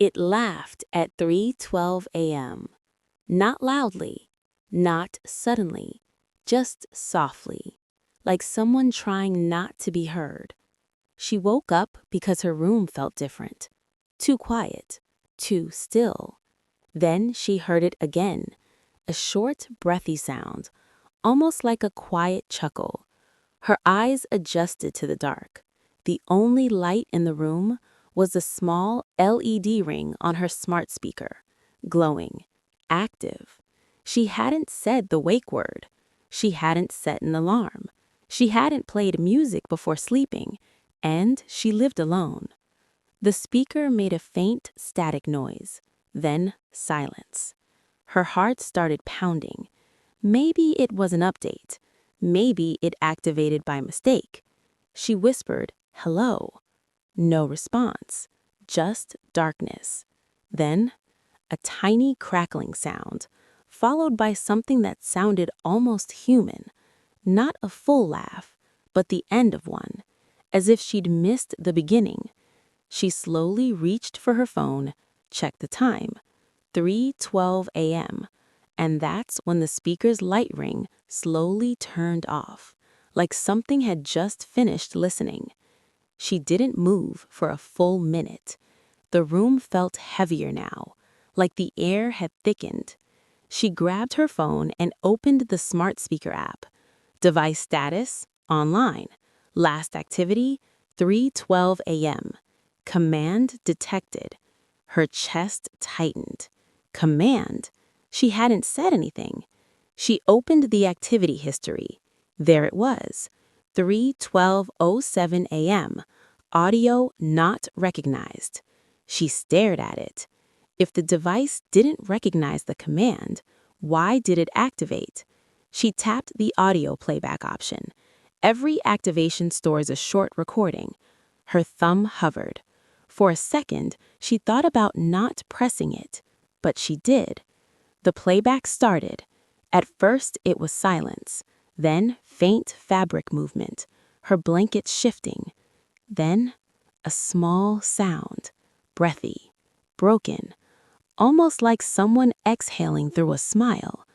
It laughed at 3:12 a.m. Not loudly, not suddenly, just softly, like someone trying not to be heard. She woke up because her room felt different. Too quiet, too still. Then she heard it again, a short, breathy sound, almost like a quiet chuckle. Her eyes adjusted to the dark. The only light in the room was a small LED ring on her smart speaker, glowing, active. She hadn't said the wake word. She hadn't set an alarm. She hadn't played music before sleeping, and she lived alone. The speaker made a faint static noise, then silence. Her heart started pounding. Maybe it was an update. Maybe it activated by mistake. She whispered, "Hello." No response, just darkness. Then, a tiny crackling sound, followed by something that sounded almost human. Not a full laugh, but the end of one, as if she'd missed the beginning. She slowly reached for her phone, checked the time, 3:12 a.m., and that's when the speaker's light ring slowly turned off, like something had just finished listening. She didn't move for a full minute. The room felt heavier now, like the air had thickened. She grabbed her phone and opened the smart speaker app. Device status, online. Last activity, 3:12 a.m. Command detected. Her chest tightened. Command? She hadn't said anything. She opened the activity history. There it was. 3:12:07 a.m. Audio not recognized. She stared at it. If the device didn't recognize the command, why did it activate? She tapped the audio playback option. Every activation stores a short recording. Her thumb hovered. For a second, she thought about not pressing it, but she did. The playback started. At first, it was silence, then faint fabric movement, her blanket shifting. Then, a small sound, breathy, broken, almost like someone exhaling through a smile.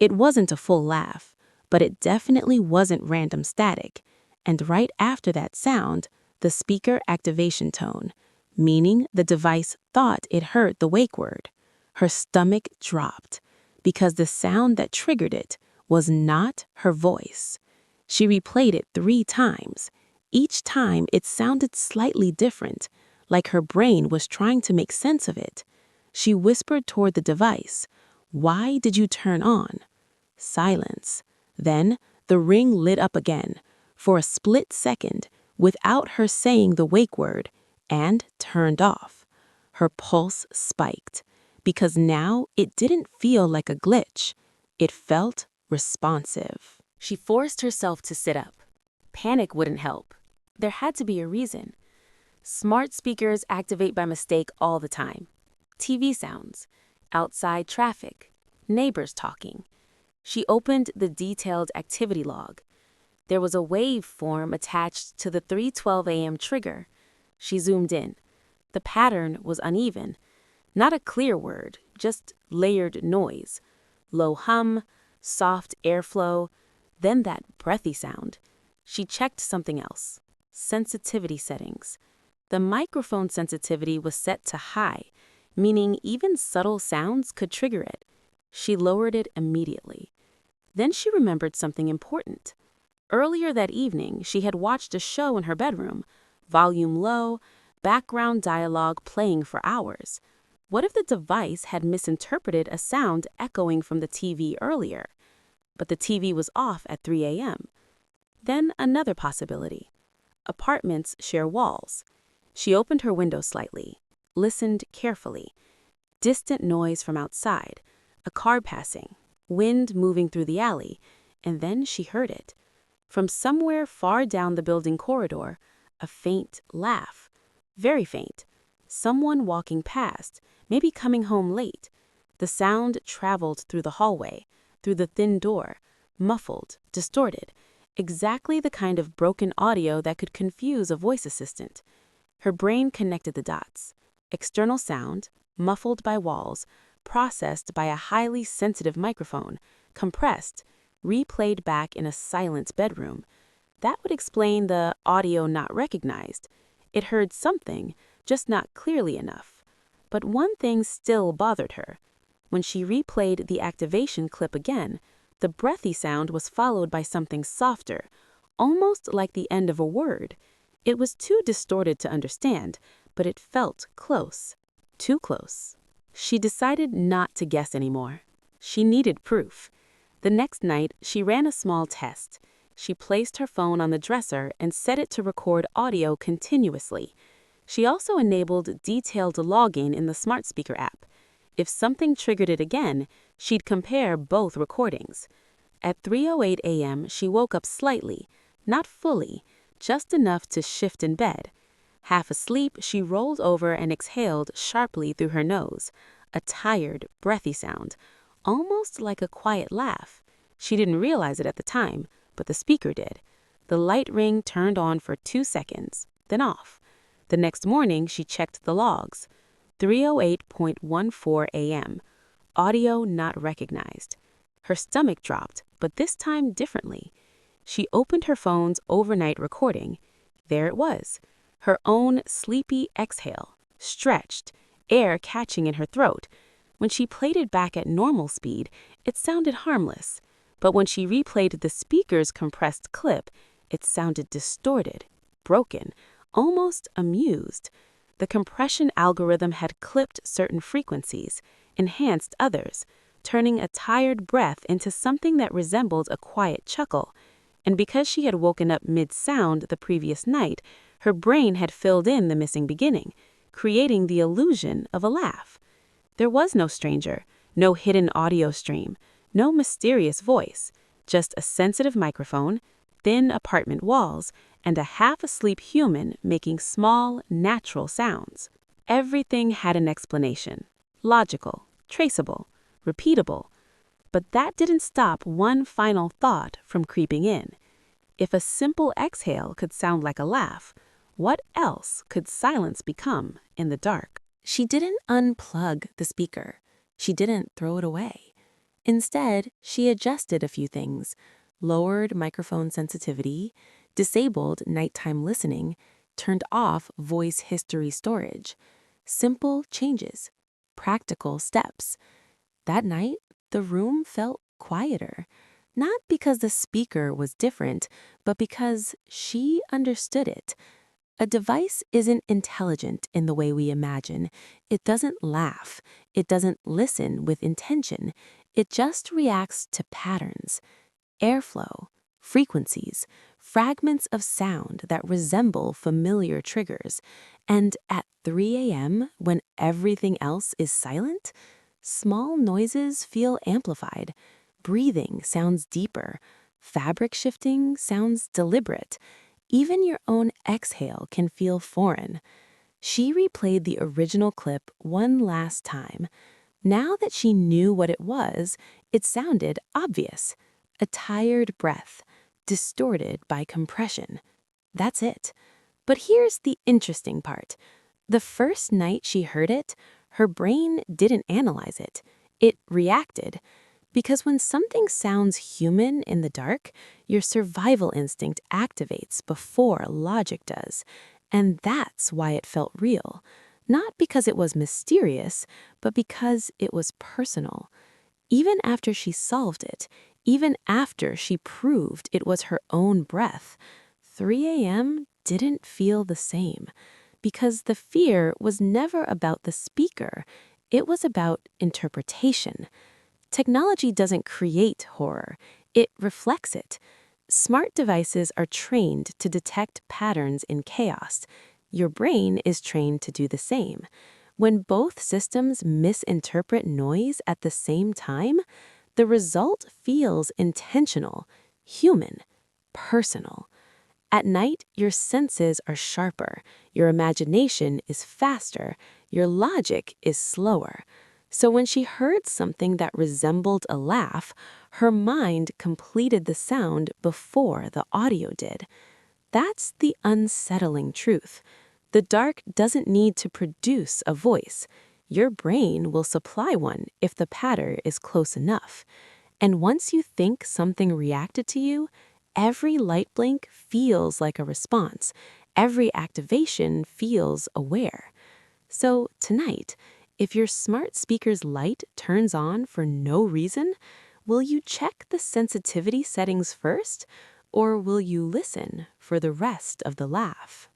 It wasn't a full laugh, but it definitely wasn't random static. And right after that sound, the speaker activation tone, meaning the device thought it heard the wake word. Her stomach dropped, because the sound that triggered it was not her voice. She replayed it 3 times. Each time it sounded slightly different, like her brain was trying to make sense of it. She whispered toward the device, "Why did you turn on?" Silence. Then the ring lit up again, for a split second, without her saying the wake word, and turned off. Her pulse spiked, because now it didn't feel like a glitch. It felt responsive. She forced herself to sit up. Panic wouldn't help. There had to be a reason. Smart speakers activate by mistake all the time. TV sounds, outside traffic, neighbors talking. She opened the detailed activity log. There was a waveform attached to the 3:12 a.m. trigger. She zoomed in. The pattern was uneven. Not a clear word, just layered noise. Low hum, soft airflow, then that breathy sound. She checked something else. Sensitivity settings. The microphone sensitivity was set to high, meaning even subtle sounds could trigger it. She lowered it immediately. Then she remembered something important. Earlier that evening, she had watched a show in her bedroom, volume low, background dialogue playing for hours. What if the device had misinterpreted a sound echoing from the TV earlier? But the TV was off at 3 a.m. Then another possibility. Apartments share walls. She opened her window slightly, listened carefully. Distant noise from outside, a car passing, wind moving through the alley, and then she heard it. From somewhere far down the building corridor, a faint laugh. Very faint. Someone walking past, maybe coming home late. The sound traveled through the hallway, through the thin door, muffled, distorted, exactly the kind of broken audio that could confuse a voice assistant. Her brain connected the dots. external sound, muffled by walls, processed by a highly sensitive microphone, compressed, replayed back in a silent bedroom. That would explain the audio not recognized. It heard something, just not clearly enough. But one thing still bothered her. When she replayed the activation clip again, the breathy sound was followed by something softer, almost like the end of a word. It was too distorted to understand, but it felt close. Too close. She decided not to guess anymore. She needed proof. The next night, she ran a small test. She placed her phone on the dresser and set it to record audio continuously. She also enabled detailed logging in the smart speaker app. If something triggered it again, she'd compare both recordings. At 3:08 a.m., she woke up slightly, not fully, just enough to shift in bed. Half asleep, she rolled over and exhaled sharply through her nose, a tired, breathy sound, almost like a quiet laugh. She didn't realize it at the time, but the speaker did. The light ring turned on for 2 seconds, then off. The next morning, she checked the logs. 3:08.14 a.m. Audio not recognized. Her stomach dropped, but this time differently. She opened her phone's overnight recording. There it was. Her own sleepy exhale, stretched, air catching in her throat. When she played it back at normal speed, it sounded harmless. But when she replayed the speaker's compressed clip, it sounded distorted, broken, almost amused. The compression algorithm had clipped certain frequencies, enhanced others, turning a tired breath into something that resembled a quiet chuckle. And because she had woken up mid-sound the previous night, her brain had filled in the missing beginning, creating the illusion of a laugh. There was no stranger, no hidden audio stream, no mysterious voice, just a sensitive microphone, thin apartment walls, and a half-asleep human making small, natural sounds. Everything had an explanation. Logical, traceable, repeatable. But that didn't stop one final thought from creeping in. If a simple exhale could sound like a laugh, what else could silence become in the dark? She didn't unplug the speaker. She didn't throw it away. Instead, she adjusted a few things, lowered microphone sensitivity, disabled nighttime listening, turned off voice history storage. Simple changes, practical steps. That night, the room felt quieter, not because the speaker was different, but because she understood it. A device isn't intelligent in the way we imagine. It doesn't laugh. It doesn't listen with intention. It just reacts to patterns, airflow, frequencies, fragments of sound that resemble familiar triggers. And at 3 a.m., when everything else is silent, small noises feel amplified. Breathing sounds deeper. Fabric shifting sounds deliberate. Even your own exhale can feel foreign. She replayed the original clip one last time. Now that she knew what it was, it sounded obvious. A tired breath, distorted by compression. That's it. But here's the interesting part. The first night she heard it, her brain didn't analyze it. It reacted. Because when something sounds human in the dark, your survival instinct activates before logic does. And that's why it felt real. Not because it was mysterious, but because it was personal. Even after she solved it, even after she proved it was her own breath, 3 a.m. didn't feel the same. Because the fear was never about the speaker. It was about interpretation. Technology doesn't create horror, it reflects it. Smart devices are trained to detect patterns in chaos. Your brain is trained to do the same. When both systems misinterpret noise at the same time, the result feels intentional, human, personal. At night, your senses are sharper, your imagination is faster, your logic is slower. So when she heard something that resembled a laugh, her mind completed the sound before the audio did. That's the unsettling truth. The dark doesn't need to produce a voice. Your brain will supply one if the patter is close enough. And once you think something reacted to you, every light blink feels like a response. Every activation feels aware. So tonight, if your smart speaker's light turns on for no reason, will you check the sensitivity settings first, or will you listen for the rest of the laugh?